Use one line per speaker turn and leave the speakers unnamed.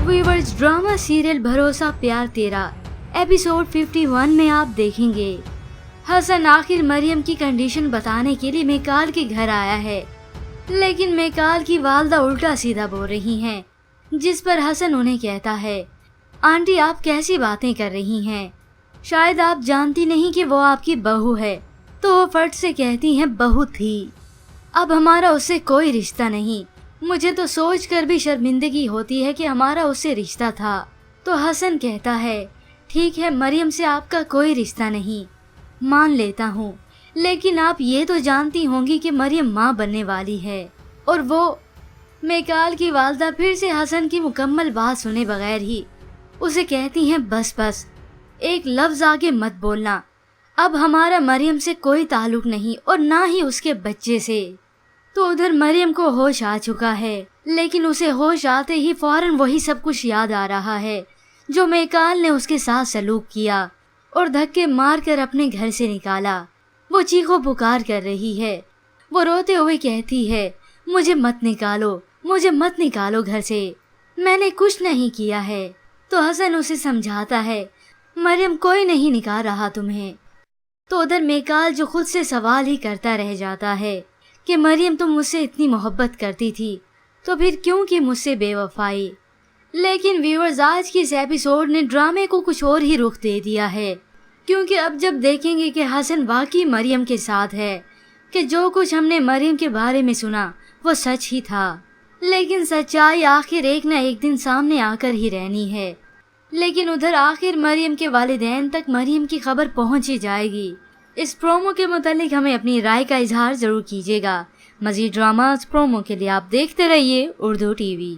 Viewers, drama serial भरोसा प्यार तेरा एपिसोड 51 में आप देखेंगे हसन आखिर मरियम की कंडीशन बताने के लिए मेकाल के घर आया है, लेकिन मेकाल की वालदा उल्टा सीधा बोल रही हैं, जिस पर हसन उन्हें कहता है, आंटी आप कैसी बातें कर रही हैं, शायद आप जानती नहीं कि वो आपकी बहू है। तो वो फट से कहती हैं, बहू थी, अब हमारा उससे कोई रिश्ता नहीं। मुझे तो सोच कर भी शर्मिंदगी होती है कि हमारा उससे रिश्ता था। तो हसन कहता है, ठीक है मरियम से आपका कोई रिश्ता नहीं, मान लेता हूँ, लेकिन आप ये तो जानती होंगी कि मरियम माँ बनने वाली है। और वो मेकाल की वालदा फिर से हसन की मुकम्मल बात सुने बगैर ही उसे कहती हैं, बस बस एक लफ्ज आगे मत बोलना, अब हमारा मरियम से कोई ताल्लुक नहीं और ना ही उसके बच्चे से। तो उधर मरियम को होश आ चुका है, लेकिन उसे होश आते ही फौरन वही सब कुछ याद आ रहा है जो मेकाल ने उसके साथ सलूक किया और धक्के मारकर अपने घर से निकाला। वो चीखो पुकार कर रही है, वो रोते हुए कहती है, मुझे मत निकालो, मुझे मत निकालो घर से, मैंने कुछ नहीं किया है। तो हसन उसे समझाता है, मरियम कोई नहीं निकाल रहा तुम्हें। तो उधर मेकाल जो खुद से सवाल ही करता रह जाता है कि मरियम तुम मुझसे इतनी मोहब्बत करती थी तो फिर क्यों की मुझसे बेवफाई। लेकिन व्यूअर्स, आज की इस एपिसोड ने ड्रामे को कुछ और ही रुख दे दिया है, क्योंकि अब जब देखेंगे कि हसन वाकई मरियम के साथ है, कि जो कुछ हमने मरियम के बारे में सुना वो सच ही था, लेकिन सच्चाई आखिर एक न एक दिन सामने आकर ही रहनी है। लेकिन उधर आखिर मरियम के वालिदैन तक मरियम की खबर पहुंच ही जाएगी। इस प्रोमो के मुतालिक हमें अपनी राय का इजहार जरूर कीजिएगा। मज़ीद ड्रामास प्रोमो के लिए आप देखते रहिए उर्दू टीवी।